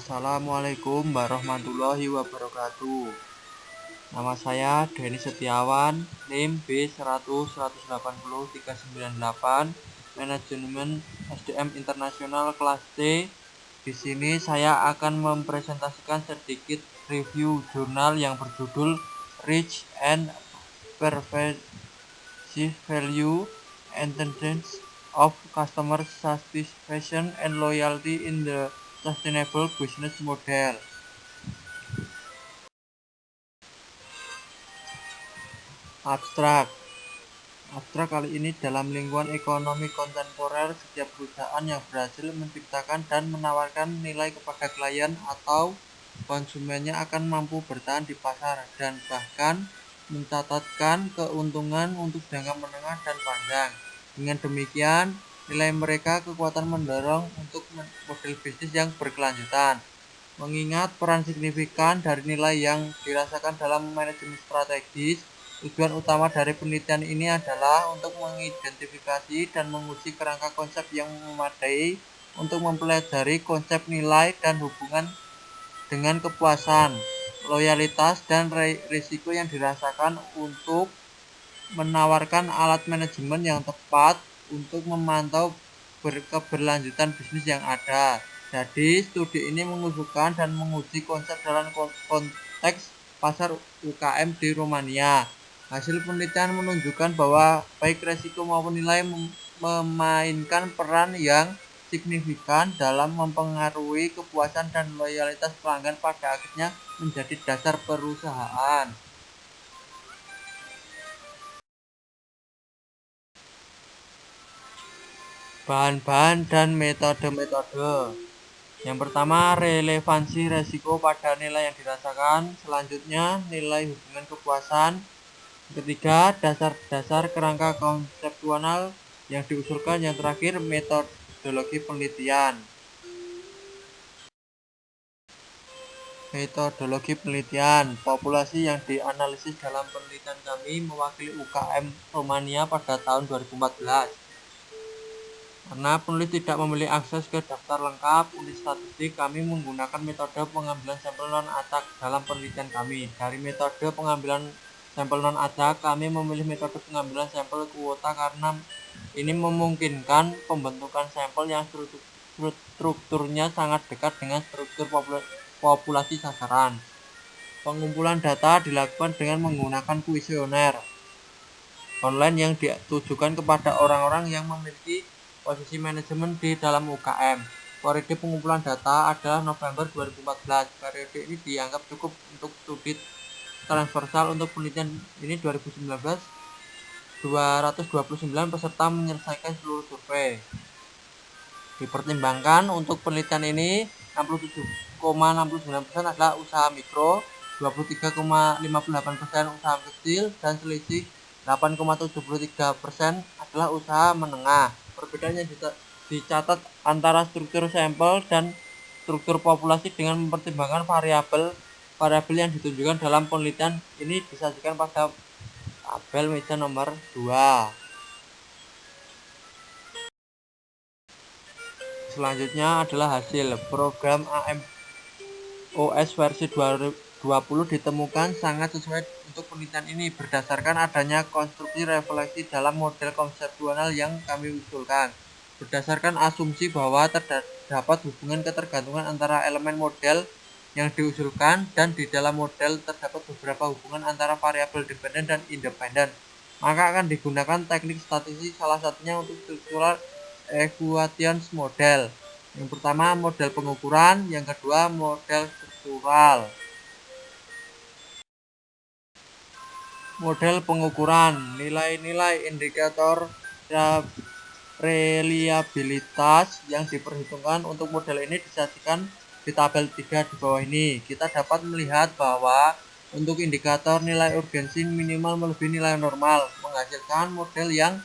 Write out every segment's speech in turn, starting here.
Assalamualaikum warahmatullahi wabarakatuh. Nama saya Denny Setiawan, NIM B100180398, Manajemen SDM Internasional kelas C. Di sini saya akan mempresentasikan sedikit review jurnal yang berjudul Reach and Pervasive Value and Tendencies of Customer Satisfaction and Loyalty in the Sustainable Business Model. Abstrak kali ini dalam lingkungan ekonomi kontemporer, setiap perusahaan yang berhasil menciptakan dan menawarkan nilai kepada klien atau konsumennya akan mampu bertahan di pasar dan bahkan mencatatkan keuntungan untuk jangka menengah dan panjang. Dengan demikian, nilai mereka kekuatan mendorong untuk model bisnis yang berkelanjutan. Mengingat peran signifikan dari nilai yang dirasakan dalam manajemen strategis, tujuan utama dari penelitian ini adalah untuk mengidentifikasi dan menguji kerangka konsep yang memadai untuk mempelajari konsep nilai dan hubungan dengan kepuasan, loyalitas, dan risiko yang dirasakan untuk menawarkan alat manajemen yang tepat untuk memantau keberlanjutan bisnis yang ada. Jadi, studi ini mengusulkan dan menguji konsep dalam konteks pasar UKM di Romania. Hasil penelitian menunjukkan bahwa baik risiko maupun nilai memainkan peran yang signifikan dalam mempengaruhi kepuasan dan loyalitas pelanggan, pada akhirnya menjadi dasar perusahaan. Bahan-bahan dan metode-metode. Yang pertama, relevansi risiko pada nilai yang dirasakan. Selanjutnya, nilai hubungan kepuasan. Ketiga, dasar-dasar kerangka konseptual yang diusulkan. Yang terakhir, metodologi penelitian. Metodologi penelitian. Populasi yang dianalisis dalam penelitian kami mewakili UKM Romania pada tahun 2014. Karena penulis tidak memiliki akses ke daftar lengkap unit statistik, kami menggunakan metode pengambilan sampel non-acak dalam penelitian kami. Dari metode pengambilan sampel non-acak, kami memilih metode pengambilan sampel kuota karena ini memungkinkan pembentukan sampel yang strukturnya sangat dekat dengan struktur populasi sasaran. Pengumpulan data dilakukan dengan menggunakan kuesioner online yang ditujukan kepada orang-orang yang memiliki posisi manajemen di dalam UKM. Periode pengumpulan data adalah November 2014. Periode ini dianggap cukup untuk studi transversal. Untuk penelitian ini 2019, 229 peserta menyelesaikan seluruh survei. Dipertimbangkan untuk penelitian ini 67,69% adalah usaha mikro, 23,58% usaha kecil, dan selisih 8,73% adalah usaha menengah. Perbedaan yang dicatat antara struktur sampel dan struktur populasi dengan mempertimbangkan variabel yang ditunjukkan dalam penelitian ini disajikan pada tabel meja nomor 2. Selanjutnya adalah hasil. Program AMOS versi 2020 ditemukan sangat sesuai untuk penelitian ini berdasarkan adanya konstruksi refleksi dalam model konseptual yang kami usulkan. Berdasarkan asumsi bahwa terdapat hubungan ketergantungan antara elemen model yang diusulkan dan di dalam model terdapat beberapa hubungan antara variabel dependen dan independen, maka akan digunakan teknik statistik, salah satunya untuk struktural equations model. Yang pertama model pengukuran, yang kedua model struktural. Model pengukuran, nilai-nilai indikator reliabilitas yang diperhitungkan untuk model ini disajikan di tabel 3 di bawah ini. Kita dapat melihat bahwa untuk indikator nilai urgensi minimal melebihi nilai normal, menghasilkan model yang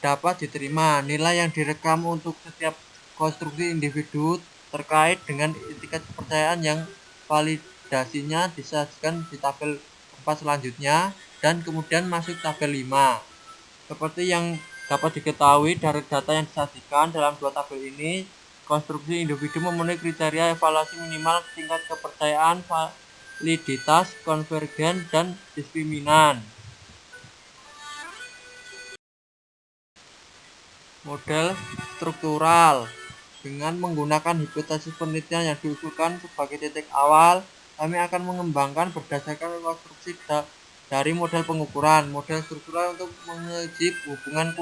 dapat diterima. Nilai yang direkam untuk setiap konstruksi individu terkait dengan tingkat kepercayaan yang validasinya disajikan di tabel 4 selanjutnya, dan kemudian masuk tabel 5. Seperti yang dapat diketahui dari data yang disajikan dalam dua tabel ini, konstruksi individu memenuhi kriteria evaluasi minimal tingkat kepercayaan, validitas, konvergen, dan diskriminan. Model struktural. Dengan menggunakan hipotesis penelitian yang diusulkan sebagai titik awal, kami akan mengembangkan berdasarkan konstruksi dari model pengukuran. Model struktural untuk menguji hubungan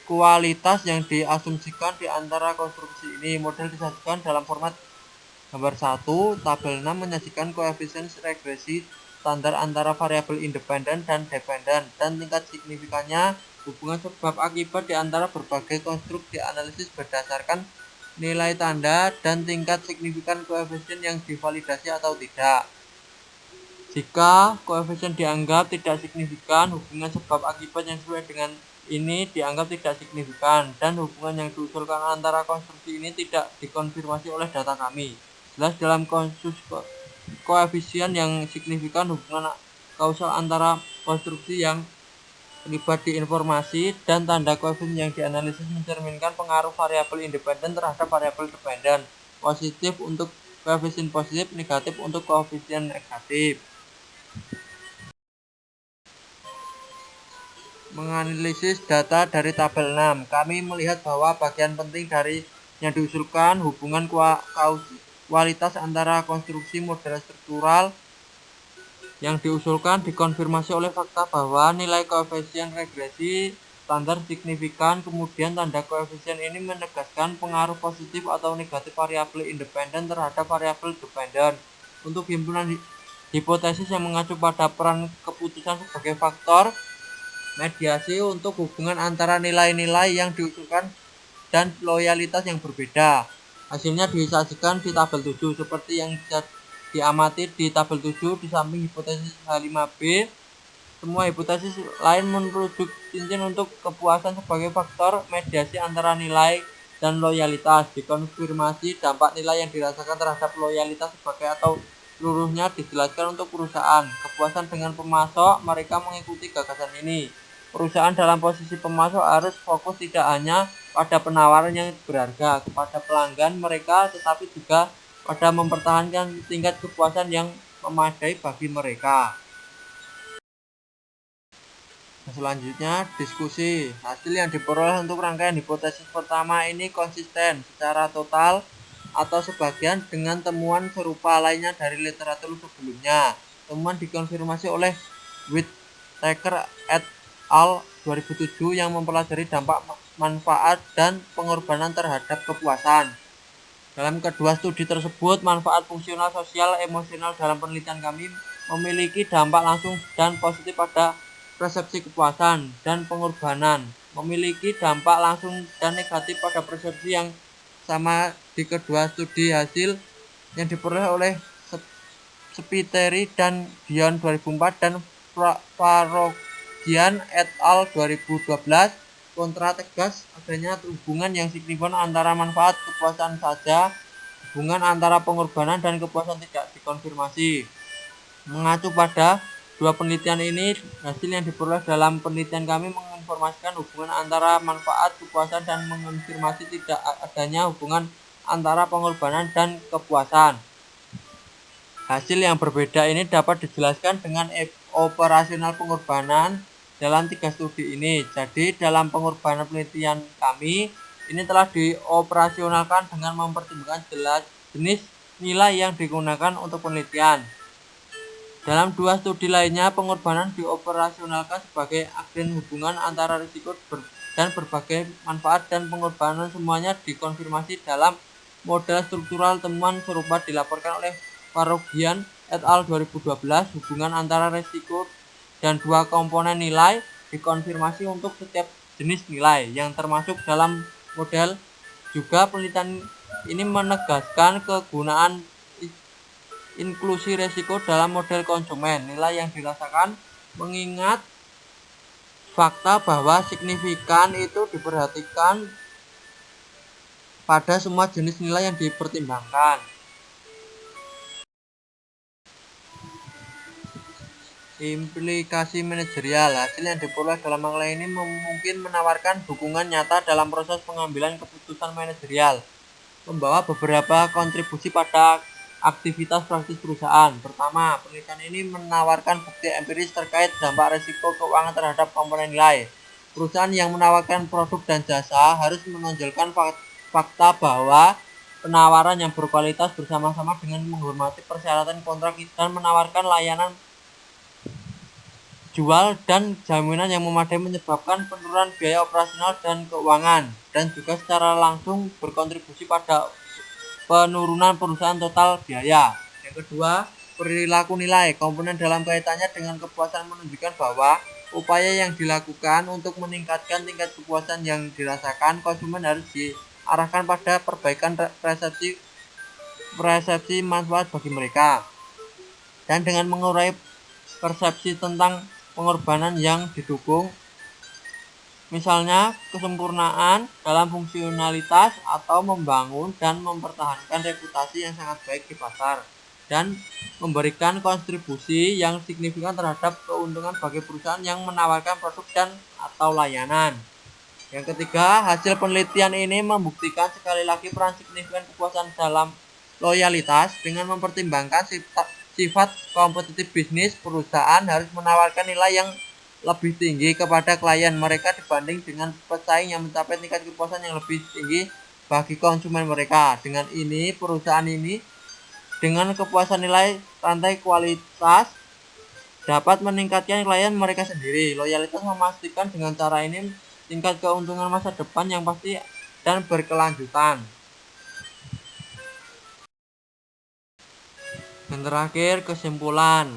kualitas yang diasumsikan di antara konstruksi ini. Model disajikan dalam format gambar 1. Tabel 6 menyajikan koefisien regresi standar antara variabel independen dan dependen dan tingkat signifikannya. Hubungan sebab akibat di antara berbagai konstruk dianalisis berdasarkan nilai tanda dan tingkat signifikan koefisien yang divalidasi atau tidak. Jika koefisien dianggap tidak signifikan, hubungan sebab akibat yang sesuai dengan ini dianggap tidak signifikan, dan hubungan yang diusulkan antara konstruksi ini tidak dikonfirmasi oleh data kami. Jelas dalam kasus koefisien yang signifikan, hubungan kausal antara konstruksi yang terlibat di informasi dan tanda koefisien yang dianalisis mencerminkan pengaruh variabel independen terhadap variabel dependen. Positif untuk koefisien positif, negatif untuk koefisien negatif. Menganalisis data dari tabel 6, kami melihat bahwa bagian penting dari yang diusulkan hubungan kualitas antara konstruksi model struktural yang diusulkan dikonfirmasi oleh fakta bahwa nilai koefisien regresi standar signifikan. Kemudian tanda koefisien ini menegaskan pengaruh positif atau negatif variabel independen terhadap variabel dependen. Untuk himpunan hipotesis yang mengacu pada peran keputusan sebagai faktor mediasi untuk hubungan antara nilai-nilai yang diusulkan dan loyalitas yang berbeda. Hasilnya disajikan di tabel 7 seperti yang diamati di tabel 7 di samping hipotesis H5B. Semua hipotesis lain merujuk cincin untuk kepuasan sebagai faktor mediasi antara nilai dan loyalitas. Dikonfirmasi dampak nilai yang dirasakan terhadap loyalitas sebagai atau seluruhnya dijelaskan untuk perusahaan. Kepuasan dengan pemasok, mereka mengikuti gagasan ini. Perusahaan dalam posisi pemasok harus fokus tidak hanya pada penawaran yang berharga kepada pelanggan mereka, tetapi juga pada mempertahankan tingkat kepuasan yang memadai bagi mereka. Selanjutnya, diskusi. Hasil yang diperoleh untuk rangkaian hipotesis pertama ini konsisten secara total atau sebagian dengan temuan serupa lainnya dari literatur sebelumnya. Temuan dikonfirmasi oleh Whittaker et al. 2007 yang mempelajari dampak manfaat dan pengorbanan terhadap kepuasan. Dalam kedua studi tersebut, manfaat fungsional, sosial, emosional dalam penelitian kami memiliki dampak langsung dan positif pada persepsi kepuasan dan pengorbanan, memiliki dampak langsung dan negatif pada persepsi yang sama di kedua studi. Hasil yang diperoleh oleh Spiteri dan Dion 2004 dan Parogian et al. 2012 kontra tegas adanya hubungan yang signifikan antara manfaat kepuasan saja, hubungan antara pengorbanan dan kepuasan tidak dikonfirmasi. Mengacu pada dua penelitian ini, hasil yang diperoleh dalam penelitian kami menginformasikan hubungan antara manfaat kepuasan dan mengonfirmasi tidak adanya hubungan antara pengorbanan dan kepuasan. Hasil yang berbeda ini dapat dijelaskan dengan operasional pengorbanan dalam 3 studi ini. Jadi dalam pengorbanan penelitian kami ini telah dioperasionalkan dengan mempertimbangkan jenis nilai yang digunakan untuk penelitian. Dalam 2 studi lainnya, pengorbanan dioperasionalkan sebagai agen hubungan antara risiko dan berbagai manfaat dan pengorbanan semuanya dikonfirmasi dalam model struktural. Temuan serupa dilaporkan oleh Parogian et al. 2012. Hubungan antara risiko dan dua komponen nilai dikonfirmasi untuk setiap jenis nilai yang termasuk dalam model. Juga penelitian ini menegaskan kegunaan inklusi risiko dalam model konsumen nilai yang dirasakan, mengingat fakta bahwa signifikan itu diperhatikan pada semua jenis nilai yang dipertimbangkan. Implikasi manajerial. Hasil yang diperoleh dalam mangla ini mungkin menawarkan dukungan nyata dalam proses pengambilan keputusan manajerial, membawa beberapa kontribusi pada aktivitas praktis perusahaan. Pertama, penelitian ini menawarkan bukti empiris terkait dampak risiko keuangan terhadap komponen nilai. Perusahaan yang menawarkan produk dan jasa harus menonjolkan fakta bahwa penawaran yang berkualitas bersama-sama dengan menghormati persyaratan kontrak dan menawarkan layanan jual dan jaminan yang memadai menyebabkan penurunan biaya operasional dan keuangan, dan juga secara langsung berkontribusi pada penurunan perusahaan total biaya. Yang kedua, perilaku nilai. Komponen dalam kaitannya dengan kepuasan menunjukkan bahwa upaya yang dilakukan untuk meningkatkan tingkat kepuasan yang dirasakan konsumen harus diarahkan pada perbaikan persepsi manfaat bagi mereka, dan dengan mengurai persepsi tentang pengorbanan yang didukung, misalnya kesempurnaan dalam fungsionalitas atau membangun dan mempertahankan reputasi yang sangat baik di pasar, dan memberikan kontribusi yang signifikan terhadap keuntungan bagi perusahaan yang menawarkan produk dan atau layanan. Yang ketiga, hasil penelitian ini membuktikan sekali lagi peran signifikan kepuasan dalam loyalitas. Dengan mempertimbangkan sifat kompetitif bisnis, perusahaan harus menawarkan nilai yang lebih tinggi kepada klien mereka dibanding dengan pesaing yang mencapai tingkat kepuasan yang lebih tinggi bagi konsumen mereka. Dengan ini, perusahaan ini dengan kepuasan nilai rantai kualitas dapat meningkatkan klien mereka sendiri. Loyalitas memastikan dengan cara ini tingkat keuntungan masa depan yang pasti dan berkelanjutan. Yang terakhir, kesimpulan.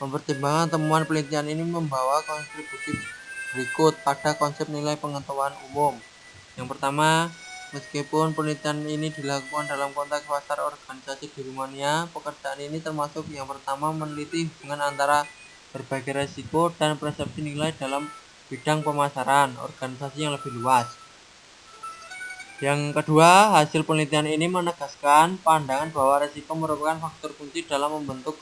Mempertimbangkan temuan penelitian ini membawa kontribusi berikut pada konsep nilai pengetahuan umum. Yang pertama, meskipun penelitian ini dilakukan dalam konteks pasar organisasi di Rumania, pekerjaan ini termasuk yang pertama meneliti hubungan antara berbagai risiko dan persepsi nilai dalam bidang pemasaran organisasi yang lebih luas. Yang kedua, hasil penelitian ini menegaskan pandangan bahwa risiko merupakan faktor kunci dalam membentuk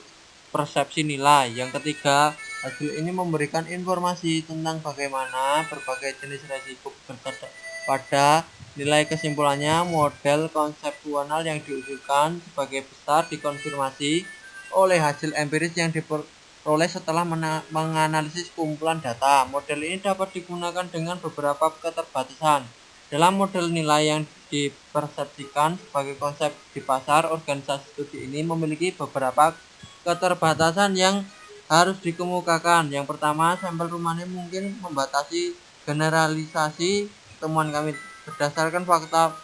persepsi nilai. Yang ketiga, hasil ini memberikan informasi tentang bagaimana berbagai jenis risiko bekerja pada nilai. Kesimpulannya, model konseptual yang diusulkan sebagai besar dikonfirmasi oleh hasil empiris yang diperoleh setelah menganalisis kumpulan data. Model ini dapat digunakan dengan beberapa keterbatasan. Dalam model nilai yang dipersepsikan sebagai konsep di pasar, organisasi studi ini memiliki beberapa keterbatasan yang harus dikemukakan. Yang pertama, sampel Rumania mungkin membatasi generalisasi temuan kami berdasarkan fakta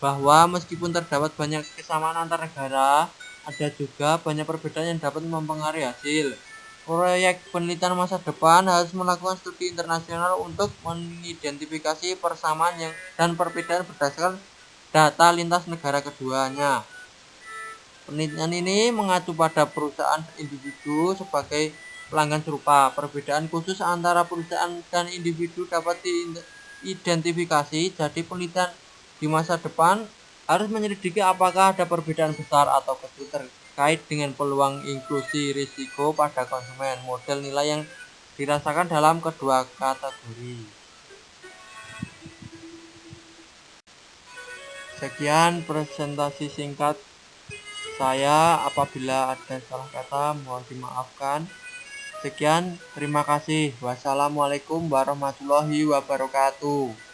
bahwa meskipun terdapat banyak kesamaan antar negara, ada juga banyak perbedaan yang dapat mempengaruhi hasil. Proyek penelitian masa depan harus melakukan studi internasional untuk mengidentifikasi persamaan dan perbedaan berdasarkan data lintas negara keduanya. Penelitian ini mengacu pada perusahaan individu sebagai pelanggan serupa. Perbedaan khusus antara perusahaan dan individu dapat diidentifikasi. Jadi penelitian di masa depan harus menyelidiki apakah ada perbedaan besar atau kecil terkait dengan peluang inklusi risiko pada konsumen. Model nilai yang dirasakan dalam kedua kategori. Sekian presentasi singkat saya. Apabila ada salah kata mohon dimaafkan. Sekian, terima kasih. Wassalamualaikum warahmatullahi wabarakatuh.